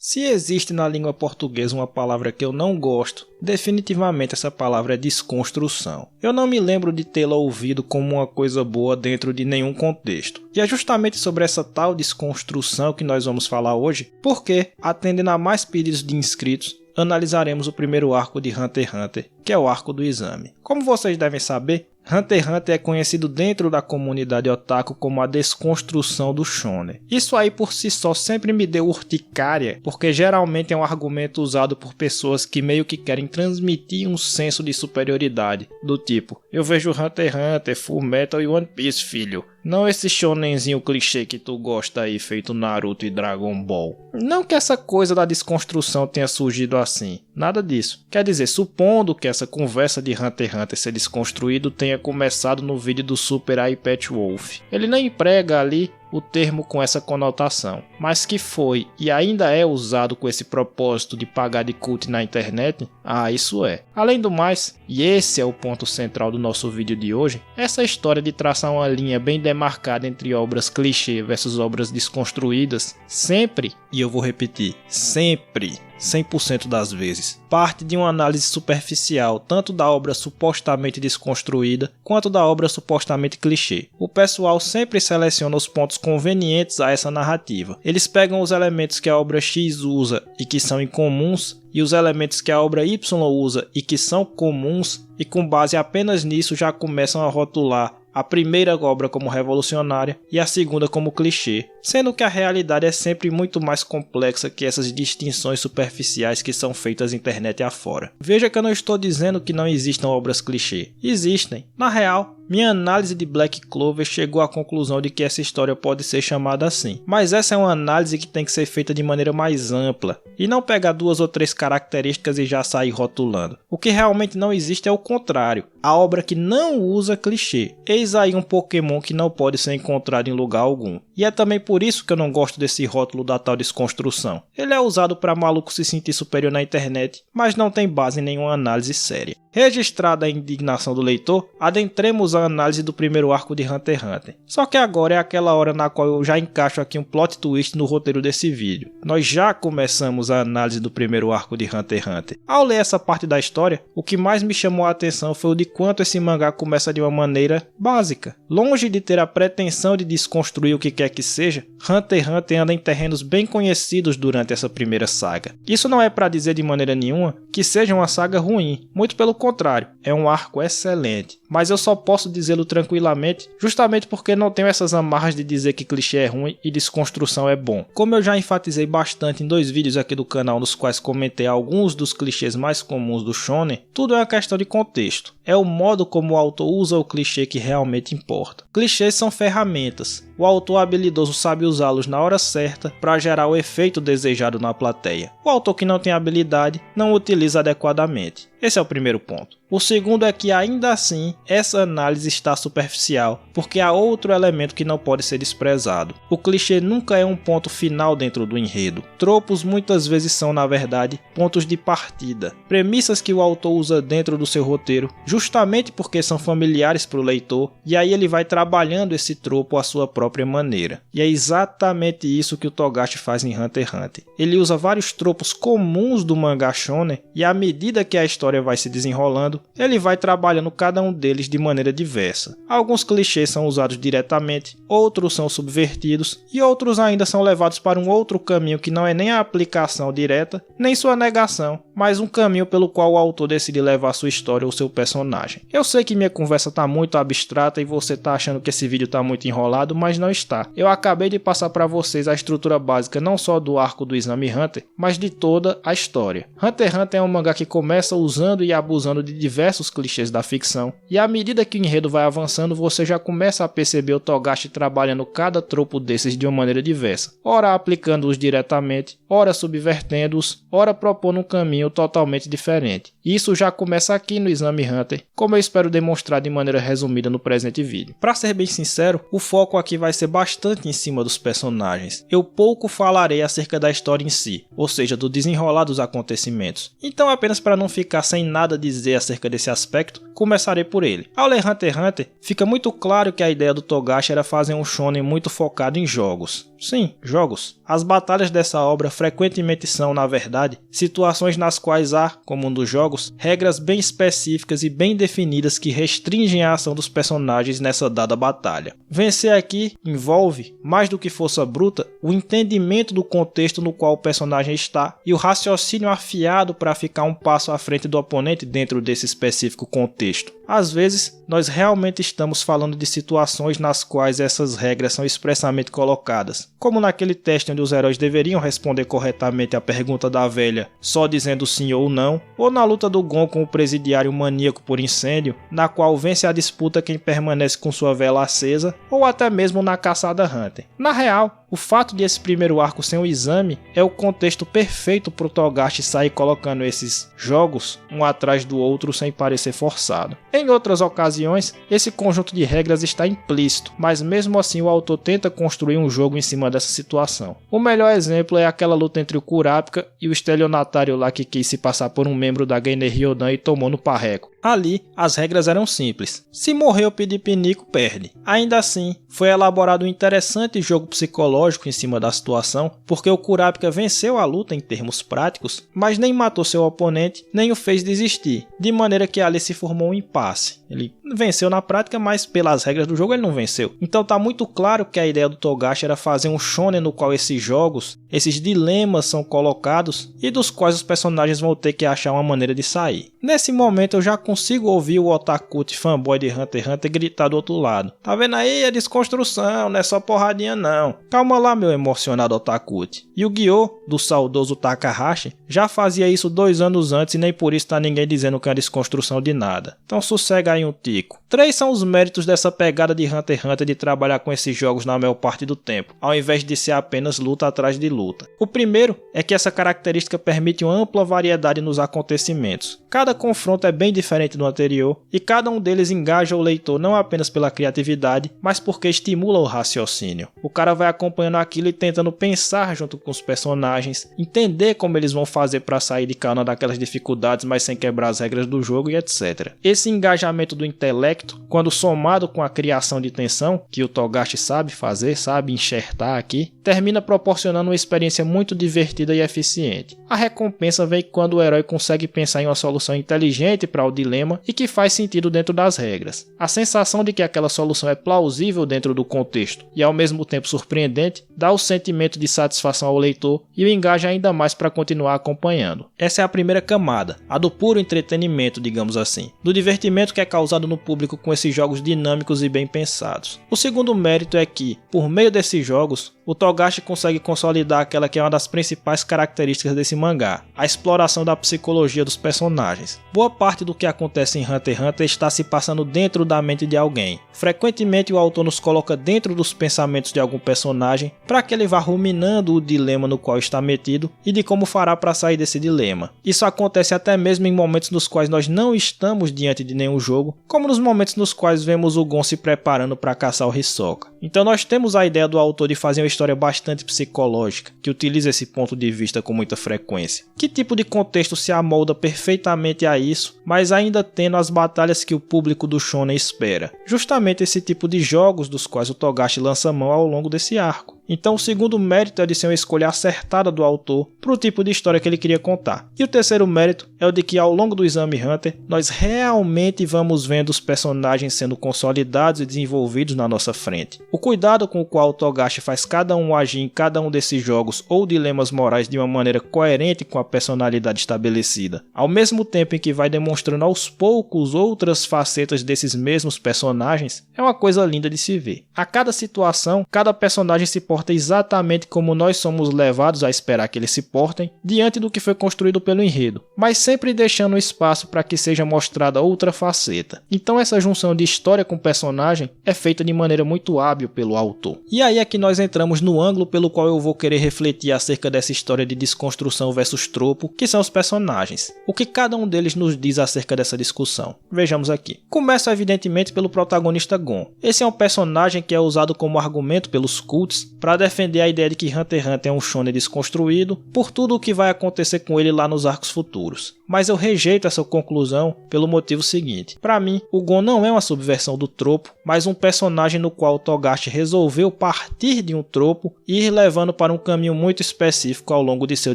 Se existe na língua portuguesa uma palavra que eu não gosto, definitivamente essa palavra é desconstrução. Eu não me lembro de tê-la ouvido como uma coisa boa dentro de nenhum contexto. E é justamente sobre essa tal desconstrução que nós vamos falar hoje, porque, atendendo a mais pedidos de inscritos, analisaremos o primeiro arco de Hunter x Hunter, que é o arco do exame. Como vocês devem saber, Hunter x Hunter é conhecido dentro da comunidade otaku como a desconstrução do shonen. Isso aí por si só sempre me deu urticária, porque geralmente é um argumento usado por pessoas que meio que querem transmitir um senso de superioridade, do tipo, eu vejo Hunter x Hunter, Fullmetal e One Piece, filho. Não esse shonenzinho clichê que tu gosta aí, feito Naruto e Dragon Ball. Não que essa coisa da desconstrução tenha surgido assim, nada disso. Quer dizer, supondo que essa conversa de Hunter x Hunter ser desconstruído tenha começado no vídeo do Super iPad Wolf. Ele não emprega ali o termo com essa conotação, mas que foi e ainda é usado com esse propósito de pagar de cult na internet, isso é. Além do mais, e esse é o ponto central do nosso vídeo de hoje, essa história de traçar uma linha bem demarcada entre obras clichê versus obras desconstruídas, sempre, e eu vou repetir, sempre, 100% das vezes, parte de uma análise superficial tanto da obra supostamente desconstruída quanto da obra supostamente clichê. O pessoal sempre seleciona os pontos convenientes a essa narrativa. Eles pegam os elementos que a obra X usa e que são incomuns e os elementos que a obra Y usa e que são comuns e com base apenas nisso já começam a rotular a primeira obra como revolucionária e a segunda como clichê, sendo que a realidade é sempre muito mais complexa que essas distinções superficiais que são feitas internet afora. Veja que eu não estou dizendo que não existam obras clichê, existem. Na real, minha análise de Black Clover chegou à conclusão de que essa história pode ser chamada assim, mas essa é uma análise que tem que ser feita de maneira mais ampla, e não pegar 2 ou 3 características e já sair rotulando. O que realmente não existe é o contrário, a obra que não usa clichê. Eis aí um Pokémon que não pode ser encontrado em lugar algum. E é também por isso que eu não gosto desse rótulo da tal desconstrução. Ele é usado para maluco se sentir superior na internet, mas não tem base em nenhuma análise séria. Registrada a indignação do leitor, adentremos a análise do primeiro arco de Hunter x Hunter. Só que agora é aquela hora na qual eu já encaixo aqui um plot twist no roteiro desse vídeo. Nós já começamos a análise do primeiro arco de Hunter x Hunter. Ao ler essa parte da história, o que mais me chamou a atenção foi o de quanto esse mangá começa de uma maneira básica. Longe de ter a pretensão de desconstruir o que quer que seja, Hunter x Hunter anda em terrenos bem conhecidos durante essa primeira saga. Isso não é para dizer de maneira nenhuma que seja uma saga ruim, muito pelo contrário, é um arco excelente, mas eu só posso dizê-lo tranquilamente justamente porque não tenho essas amarras de dizer que clichê é ruim e desconstrução é bom. Como eu já enfatizei bastante em 2 vídeos aqui do canal nos quais comentei alguns dos clichês mais comuns do shonen, tudo é uma questão de contexto. É o modo como o autor usa o clichê que realmente importa. Clichês são ferramentas. O autor habilidoso sabe usá-los na hora certa para gerar o efeito desejado na plateia. O autor que não tem habilidade não utiliza adequadamente. Esse é o primeiro ponto. O segundo é que ainda assim essa análise está superficial, porque há outro elemento que não pode ser desprezado. O clichê nunca é um ponto final dentro do enredo. Tropos muitas vezes são, na verdade, pontos de partida. Premissas que o autor usa dentro do seu roteiro, justamente porque são familiares para o leitor, e aí ele vai trabalhando esse tropo à sua própria maneira. E é exatamente isso que o Togashi faz em Hunter x Hunter. Ele usa vários tropos comuns do mangá shonen, e à medida que a história vai se desenrolando, ele vai trabalhando cada um deles de maneira diversa. Alguns clichês são usados diretamente, outros são subvertidos e outros ainda são levados para um outro caminho que não é nem a aplicação direta, nem sua negação, mas um caminho pelo qual o autor decide levar sua história ou seu personagem. Eu sei que minha conversa está muito abstrata e você está achando que esse vídeo está muito enrolado, mas não está. Eu acabei de passar para vocês a estrutura básica não só do arco do Exame Hunter, mas de toda a história. Hunter x Hunter é um mangá que começa usando e abusando de diversos clichês da ficção, e à medida que o enredo vai avançando, você já começa a perceber o Togashi trabalhando cada tropo desses de uma maneira diversa, ora aplicando-os diretamente, ora subvertendo-os, ora propondo um caminho totalmente diferente. E isso já começa aqui no Exame Hunter, como eu espero demonstrar de maneira resumida no presente vídeo. Para ser bem sincero, o foco aqui vai ser bastante em cima dos personagens. Eu pouco falarei acerca da história em si, ou seja, do desenrolar dos acontecimentos. Então, apenas para não ficar sem nada a dizer acerca desse aspecto, começarei por ele. Ao ler Hunter x Hunter, fica muito claro que a ideia do Togashi era fazer um shonen muito focado em jogos. Sim, jogos. As batalhas dessa obra frequentemente são, na verdade, situações nas quais há, como um dos jogos, regras bem específicas e bem definidas que restringem a ação dos personagens nessa dada batalha. Vencer aqui envolve, mais do que força bruta, o entendimento do contexto no qual o personagem está e o raciocínio afiado para ficar um passo à frente do oponente dentro desse específico contexto. Às vezes, nós realmente estamos falando de situações nas quais essas regras são expressamente colocadas, como naquele teste onde os heróis deveriam responder corretamente à pergunta da velha só dizendo sim ou não, ou na luta do Gon com o presidiário maníaco por incêndio, na qual vence a disputa quem permanece com sua vela acesa, ou até mesmo na caçada Hunter. Na real, o fato de esse primeiro arco ser um exame é o contexto perfeito para o Togashi sair colocando esses jogos um atrás do outro sem parecer forçado. Em outras ocasiões, esse conjunto de regras está implícito, mas mesmo assim o autor tenta construir um jogo em cima dessa situação. O melhor exemplo é aquela luta entre o Kurapika e o estelionatário lá que quis se passar por um membro da Gener Ryodan e tomou no parreco. Ali, as regras eram simples. Se morrer o Pidipinico, perde. Ainda assim, foi elaborado um interessante jogo psicológico em cima da situação, porque o Kurapika venceu a luta em termos práticos, mas nem matou seu oponente, nem o fez desistir, de maneira que ali se formou um impasse. Ele venceu na prática, mas pelas regras do jogo ele não venceu. Então tá muito claro que a ideia do Togashi era fazer um shonen no qual esses jogos, esses dilemas são colocados e dos quais os personagens vão ter que achar uma maneira de sair. Nesse momento eu já consigo ouvir o otaku fanboy de Hunter x Hunter gritar do outro lado. Tá vendo aí? É desconstrução, não é só porradinha não. Calma lá, meu emocionado otaku. E o Gyo, do saudoso Takahashi, já fazia isso 2 anos antes e nem por isso tá ninguém dizendo que é desconstrução de nada. Então sossega aí um tico. 3 são os méritos dessa pegada de Hunter x Hunter de trabalhar com esses jogos na maior parte do tempo, ao invés de ser apenas luta atrás de luta. O primeiro é que essa característica permite uma ampla variedade nos acontecimentos. Cada confronto é bem diferente do anterior e cada um deles engaja o leitor não apenas pela criatividade, mas porque estimula o raciocínio. O cara vai acompanhando aquilo e tentando pensar junto com os personagens, entender como eles vão fazer para sair de cada uma daquelas dificuldades, mas sem quebrar as regras do jogo e etc. Esse engajamento do intelecto, quando somado com a criação de tensão, que o Togashi sabe fazer, sabe enxertar aqui, termina proporcionando uma experiência muito divertida e eficiente. A recompensa vem quando o herói consegue pensar em uma solução inteligente para o dilema e que faz sentido dentro das regras. A sensação de que aquela solução é plausível dentro do contexto e ao mesmo tempo surpreendente dá o sentimento de satisfação ao leitor e o engaja ainda mais para continuar acompanhando. Essa é a primeira camada, a do puro entretenimento, digamos assim, do divertimento que é causado no público com esses jogos dinâmicos e bem pensados. O segundo mérito é que, por meio desses jogos, o Togashi consegue consolidar aquela que é uma das principais características desse mangá, a exploração da psicologia dos personagens. Boa parte do que acontece em Hunter x Hunter está se passando dentro da mente de alguém. Frequentemente o autor nos coloca dentro dos pensamentos de algum personagem para que ele vá ruminando o dilema no qual está metido e de como fará para sair desse dilema. Isso acontece até mesmo em momentos nos quais nós não estamos diante de nenhum jogo, como nos momentos nos quais vemos o Gon se preparando para caçar o Hisoka. Então nós temos a ideia do autor de fazer uma história bastante psicológica, que utiliza esse ponto de vista com muita frequência. Que tipo de contexto se amolda perfeitamente a isso, mas ainda tendo as batalhas que o público do shonen espera? Justamente esse tipo de jogos dos quais o Togashi lança mão ao longo desse arco. Então o segundo mérito é de ser uma escolha acertada do autor para o tipo de história que ele queria contar. E o terceiro mérito é o de que ao longo do Exame Hunter, nós realmente vamos vendo os personagens sendo consolidados e desenvolvidos na nossa frente. O cuidado com o qual o Togashi faz cada um agir em cada um desses jogos ou dilemas morais de uma maneira coerente com a personalidade estabelecida, ao mesmo tempo em que vai demonstrando aos poucos outras facetas desses mesmos personagens, é uma coisa linda de se ver. A cada situação, cada personagem se porta exatamente como nós somos levados a esperar que eles se portem diante do que foi construído pelo enredo, mas sempre deixando espaço para que seja mostrada outra faceta. Então essa junção de história com personagem é feita de maneira muito hábil sábio pelo autor. E aí é que nós entramos no ângulo pelo qual eu vou querer refletir acerca dessa história de desconstrução versus tropo, que são os personagens. O que cada um deles nos diz acerca dessa discussão. Vejamos aqui. Começa evidentemente pelo protagonista Gon. Esse é um personagem que é usado como argumento pelos cults para defender a ideia de que Hunter x Hunter é um shonen desconstruído por tudo o que vai acontecer com ele lá nos arcos futuros. Mas eu rejeito essa conclusão pelo motivo seguinte. Para mim, o Gon não é uma subversão do tropo, mas um personagem no qual o Togashi resolveu partir de um tropo e ir levando para um caminho muito específico ao longo de seu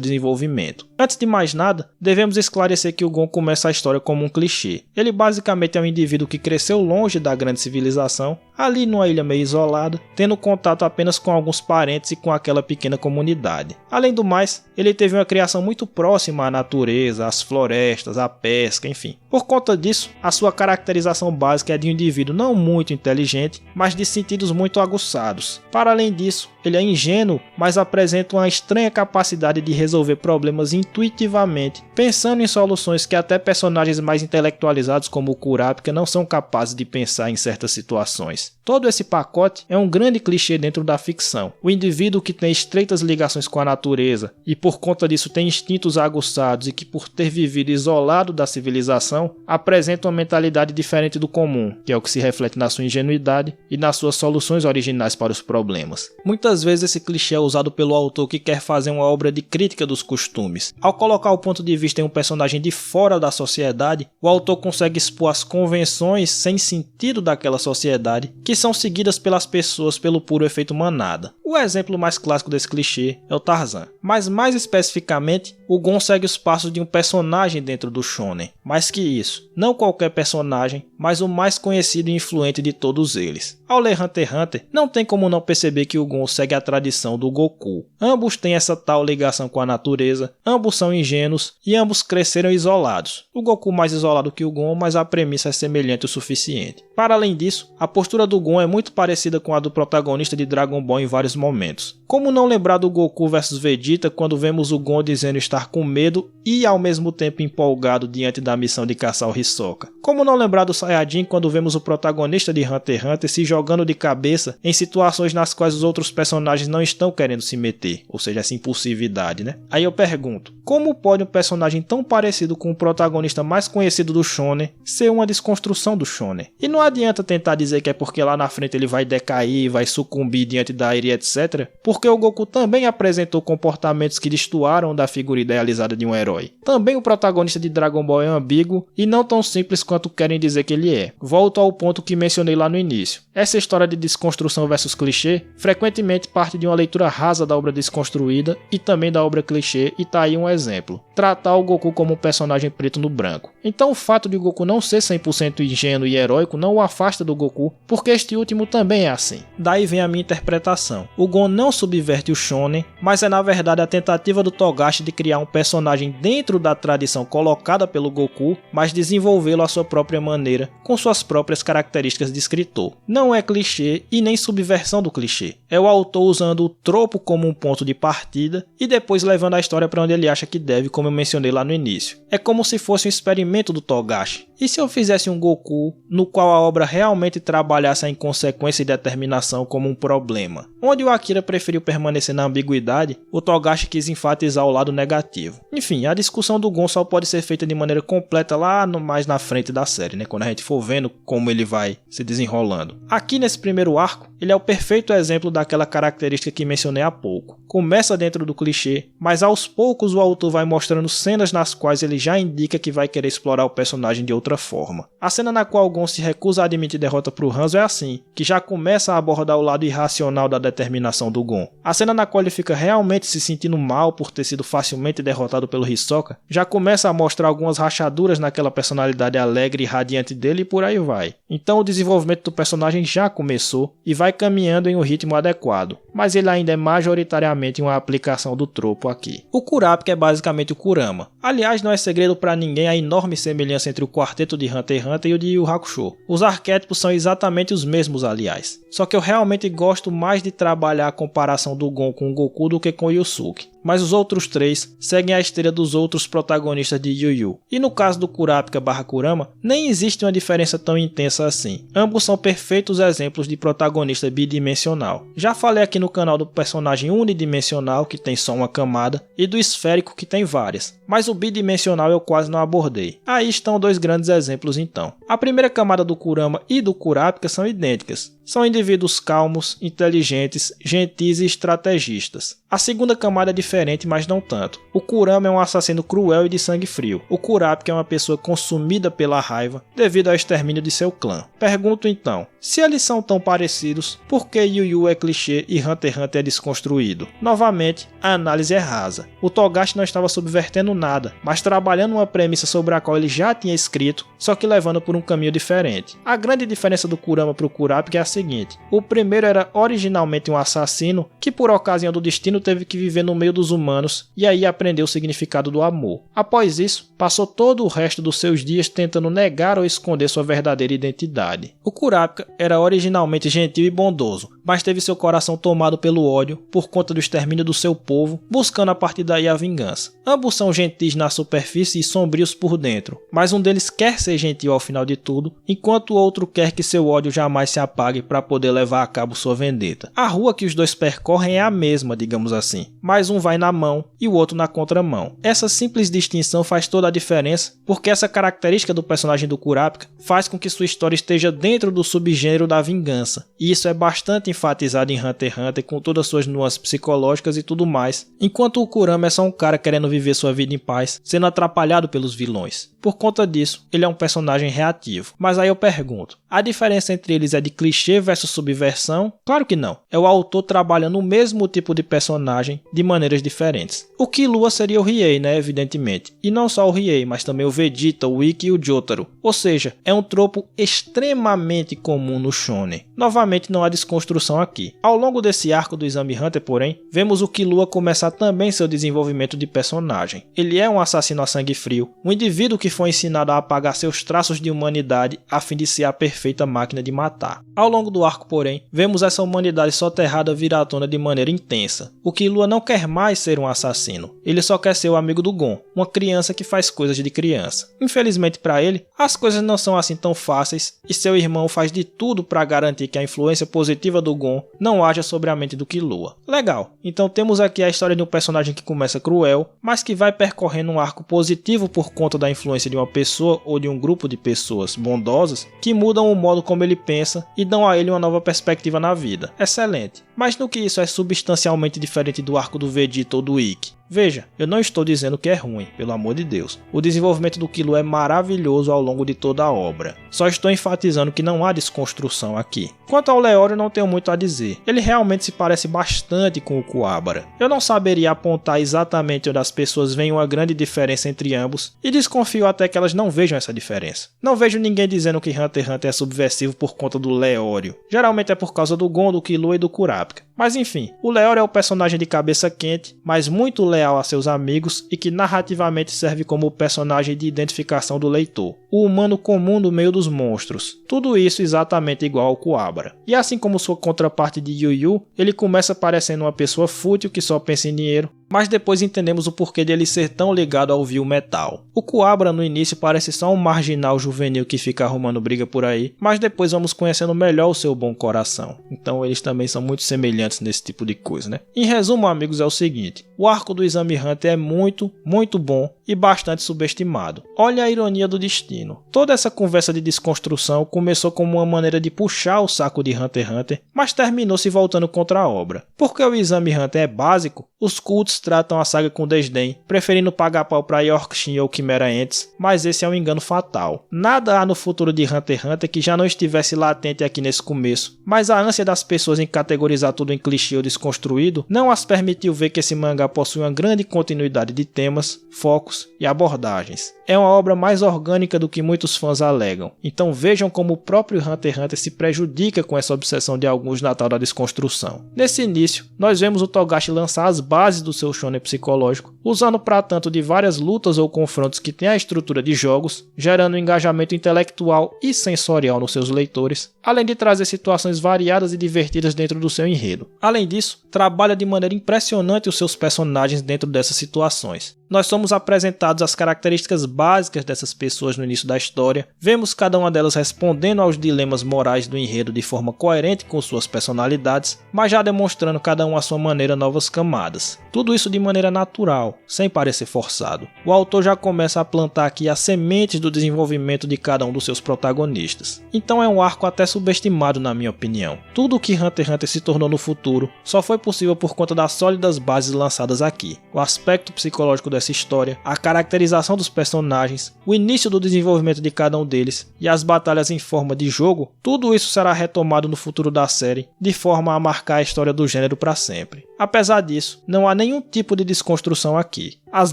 desenvolvimento. Antes de mais nada, devemos esclarecer que o Gon começa a história como um clichê. Ele basicamente é um indivíduo que cresceu longe da grande civilização, ali numa ilha meio isolada, tendo contato apenas com alguns parentes e com aquela pequena comunidade. Além do mais, ele teve uma criação muito próxima à natureza, às florestas, à pesca, enfim. Por conta disso, a sua caracterização básica é de um indivíduo não muito inteligente, mas de sentidos muito aguçados. Para além disso, ele é ingênuo, mas apresenta uma estranha capacidade de resolver problemas intuitivamente, pensando em soluções que até personagens mais intelectualizados como o Kurapika não são capazes de pensar em certas situações. Todo esse pacote é um grande clichê dentro da ficção. O indivíduo que tem estreitas ligações com a natureza e por conta disso tem instintos aguçados e que por ter vivido isolado da civilização, apresenta uma mentalidade diferente do comum, que é o que se reflete na sua ingenuidade e nas suas soluções originais para os problemas. Muitas vezes esse clichê é usado pelo autor que quer fazer uma obra de crítica dos costumes. Ao colocar o ponto de vista em um personagem de fora da sociedade, o autor consegue expor as convenções sem sentido daquela sociedade que são seguidas pelas pessoas pelo puro efeito manada. O exemplo mais clássico desse clichê é o Tarzan. Mas mais especificamente, o Gon segue os passos de um personagem dentro do shonen. Mais que isso, não qualquer personagem, mas o mais conhecido e influente de todos eles. Ao ler Hunter x Hunter, não tem como não perceber que o Gon segue a tradição do Goku. Ambos têm essa tal ligação com a natureza, ambos são ingênuos e ambos cresceram isolados. O Goku mais isolado que o Gon, mas a premissa é semelhante o suficiente. Para além disso, a postura do Gon é muito parecida com a do protagonista de Dragon Ball em vários momentos. Como não lembrar do Goku vs Vegeta quando vemos o Gon dizendo estar com medo e ao mesmo tempo empolgado diante da missão de caçar o Hisoka? Como não lembrar do Saiyajin quando vemos o protagonista de Hunter x Hunter se jogando de cabeça em situações nas quais os outros personagens não estão querendo se meter, ou seja, essa impulsividade, né? Aí eu pergunto, como pode um personagem tão parecido com o protagonista mais conhecido do shonen ser uma desconstrução do shonen? E não adianta tentar dizer que é porque lá na frente ele vai decair, vai sucumbir diante da ira e etc, porque o Goku também apresentou comportamentos que destoaram da figura idealizada de um herói. Também o protagonista de Dragon Ball é ambíguo e não tão simples quanto querem dizer que ele é. Volto ao ponto que mencionei lá no início. Essa história de desconstrução versus clichê frequentemente parte de uma leitura rasa da obra desconstruída e também da obra clichê, e tá aí um exemplo. Tratar o Goku como um personagem preto no branco. Então o fato de o Goku não ser 100% ingênuo e heróico não o afasta do Goku, porque este último também é assim. Daí vem a minha interpretação. O Gon não subverte o shonen, mas é na verdade a tentativa do Togashi de criar um personagem dentro da tradição colocada pelo Goku, mas desenvolvê-lo à sua própria maneira, com suas próprias características de escritor. Não é clichê e nem subversão do clichê. É o autor usando o tropo como um ponto de partida e depois levando a história para onde ele acha que deve, como eu mencionei lá no início. É como se fosse um experimento do Togashi. E se eu fizesse um Goku no qual a obra realmente trabalhasse a inconsequência e determinação como um problema? Onde o Akira preferiu permanecer na ambiguidade, o Togashi quis enfatizar o lado negativo. Enfim, a discussão do Gon só pode ser feita de maneira completa lá mais na frente da série, né? Quando a gente for vendo como ele vai se desenrolando. Aqui nesse primeiro arco, ele é o perfeito exemplo daquela característica que mencionei há pouco. Começa dentro do clichê, mas aos poucos o autor vai mostrando cenas nas quais ele já indica que vai querer explorar o personagem de outra forma. A cena na qual o Gon se recusa a admitir derrota pro Hanzo é assim, que já começa a abordar o lado irracional da determinação do Gon. A cena na qual ele fica realmente se sentindo mal por ter sido facilmente derrotado pelo Hisoka já começa a mostrar algumas rachaduras naquela personalidade alegre e radiante dele e por aí vai. Então o desenvolvimento do personagem já começou e vai caminhando em um ritmo adequado, mas ele ainda é majoritariamente uma aplicação do tropo aqui. O Kurapika é basicamente o Kurama. Aliás, não é segredo para ninguém a enorme semelhança entre o quarteto de Hunter x Hunter e o de Yu Yu Hakusho. Os arquétipos são exatamente os mesmos, aliás. Só que eu realmente gosto mais de trabalhar a comparação do Gon com o Goku do que com o Yusuke. mas os outros 3 seguem a esteira dos outros protagonistas de Yu Yu. E no caso do Kurapika/Kurama, nem existe uma diferença tão intensa assim. Ambos são perfeitos exemplos de protagonista bidimensional. Já falei aqui no canal do personagem unidimensional, que tem só uma camada, e do esférico, que tem várias, mas o bidimensional eu quase não abordei. Aí estão 2 grandes exemplos então. A primeira camada do Kurama e do Kurapika são idênticas. São indivíduos calmos, inteligentes, gentis e estrategistas. A segunda camada é diferente, mas não tanto. O Kurama é um assassino cruel e de sangue frio. O Kurapika é uma pessoa consumida pela raiva devido ao extermínio de seu clã. Pergunto então, se eles são tão parecidos, por que Yu Yu é clichê e Hunter x Hunter é desconstruído? Novamente, a análise é rasa. O Togashi não estava subvertendo nada, mas trabalhando uma premissa sobre a qual ele já tinha escrito, só que levando por um caminho diferente. A grande diferença do Kurama para o Kurapika é a seguinte: o primeiro era originalmente um assassino que por ocasião do destino teve que viver no meio dos humanos e aí aprendeu o significado do amor. Após isso, passou todo o resto dos seus dias tentando negar ou esconder sua verdadeira identidade. O Kurapika era originalmente gentil e bondoso, mas teve seu coração tomado pelo ódio por conta do extermínio do seu povo, buscando a partir daí a vingança. Ambos são gentis na superfície e sombrios por dentro, mas um deles quer ser gentil ao final de tudo, enquanto o outro quer que seu ódio jamais se apague para poder levar a cabo sua vendetta. A rua que os dois percorrem é a mesma, digamos assim, mas um vai na mão e o outro na contramão. Essa simples distinção faz toda a diferença, porque essa característica do personagem do Kurapika faz com que sua história esteja dentro do subgênero da vingança, e isso é bastante enfatizado em Hunter x Hunter com todas suas nuances psicológicas e tudo mais, enquanto o Kurama é só um cara querendo viver sua vida em paz, sendo atrapalhado pelos vilões. Por conta disso, ele é um personagem reativo. Mas aí eu pergunto, a diferença entre eles é de clichê versus subversão? Claro que não. É o autor trabalhando o mesmo tipo de personagem de maneiras diferentes. O Killua seria o Riei, né, evidentemente. E não só o Riei, mas também o Vegeta, o Ikki e o Jotaro. Ou seja, é um tropo extremamente comum no shonen. Novamente não há desconstrução aqui. Ao longo desse arco do Exame Hunter, porém, vemos o Killua começar também seu desenvolvimento de personagem. Ele é um assassino a sangue frio, um indivíduo que foi ensinado a apagar seus traços de humanidade a fim de ser a perfeita máquina de matar. Ao longo do arco, porém, vemos essa humanidade soterrada vir à tona de maneira intensa. O Killua não quer mais ser um assassino, ele só quer ser o amigo do Gon, uma criança que faz coisas de criança. Infelizmente para ele, as coisas não são assim tão fáceis e seu irmão faz de tudo para garantir que a influência positiva do Gon não haja sobre a mente do Killua. Legal, então temos aqui a história de um personagem que começa cruel, mas que vai percorrendo um arco positivo por conta da influência de uma pessoa ou de um grupo de pessoas bondosas que mudam o modo como ele pensa e dão a ele uma nova perspectiva na vida. Excelente. Mas no que isso é substancialmente diferente do arco do Vegeta ou do Ikki? Veja, eu não estou dizendo que é ruim, pelo amor de Deus. O desenvolvimento do Killua é maravilhoso ao longo de toda a obra. Só estou enfatizando que não há desconstrução aqui. Quanto ao Leório, não tenho muito a dizer. Ele realmente se parece bastante com o Kuwabara. Eu não saberia apontar exatamente onde as pessoas veem uma grande diferença entre ambos e desconfio até que elas não vejam essa diferença. Não vejo ninguém dizendo que Hunter x Hunter é subversivo por conta do Leório. Geralmente é por causa do Gon, do Killua e do Kurapika. Mas enfim, o Leório é o personagem de cabeça quente, mas muito leal a seus amigos e que narrativamente serve como o personagem de identificação do leitor. O humano comum no meio dos monstros. Tudo isso exatamente igual ao Kuwabara. E assim como sua contraparte de Yu Yu, ele começa parecendo uma pessoa fútil que só pensa em dinheiro, mas depois entendemos o porquê dele ser tão ligado ao vil metal. O Kuwabara no início parece só um marginal juvenil que fica arrumando briga por aí, mas depois vamos conhecendo melhor o seu bom coração. Então eles também são muito semelhantes nesse tipo de coisa, né? Em resumo, amigos, é o seguinte: o arco do Exame Hunter é muito bom e bastante subestimado. Olha a ironia do destino. Toda essa conversa de desconstrução começou como uma maneira de puxar o saco de Hunter x Hunter, mas terminou se voltando contra a obra. Porque o Exame Hunter é básico, os cultos tratam a saga com desdém, preferindo pagar pau pra Yorkshin ou Chimera Ants, mas esse é um engano fatal. Nada há no futuro de Hunter x Hunter que já não estivesse latente aqui nesse começo, mas a ânsia das pessoas em categorizar tudo em clichê ou desconstruído não as permitiu ver que esse mangá possui uma grande continuidade de temas, focos e abordagens. É uma obra mais orgânica do que muitos fãs alegam, então vejam como o próprio Hunter x Hunter se prejudica com essa obsessão de alguns na tal da desconstrução. Nesse início, nós vemos o Togashi lançar as bases do seu seu shonen psicológico, usando para tanto de várias lutas ou confrontos que têm a estrutura de jogos, gerando um engajamento intelectual e sensorial nos seus leitores, além de trazer situações variadas e divertidas dentro do seu enredo. Além disso, trabalha de maneira impressionante os seus personagens dentro dessas situações. Nós somos apresentados as características básicas dessas pessoas no início da história, vemos cada uma delas respondendo aos dilemas morais do enredo de forma coerente com suas personalidades, mas já demonstrando cada um à sua maneira novas camadas. Tudo isso de maneira natural, sem parecer forçado. O autor já começa a plantar aqui as sementes do desenvolvimento de cada um dos seus protagonistas. Então é um arco até subestimado na minha opinião. Tudo o que Hunter x Hunter se tornou no futuro só foi possível por conta das sólidas bases lançadas aqui. O aspecto psicológico dessa história, a caracterização dos personagens, o início do desenvolvimento de cada um deles e as batalhas em forma de jogo, tudo isso será retomado no futuro da série, de forma a marcar a história do gênero para sempre. Apesar disso, não há nenhum tipo de desconstrução aqui. As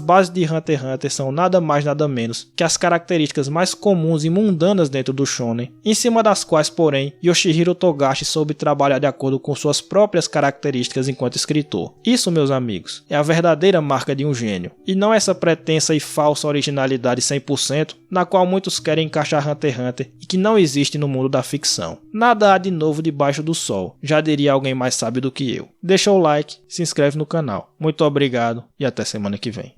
bases de Hunter x Hunter são nada mais nada menos que as características mais comuns e mundanas dentro do shonen, em cima das quais, porém, Yoshihiro Togashi soube trabalhar de acordo com suas próprias características enquanto escritor. Isso, meus amigos, é a verdadeira marca de um gênio, e não essa pretensa e falsa originalidade 100%, na qual muitos querem encaixar Hunter x Hunter e que não existe no mundo da ficção. Nada há de novo debaixo do sol, já diria alguém mais sábio do que eu. Deixa o like, se inscreve no canal. Muito obrigado e até semana que vem.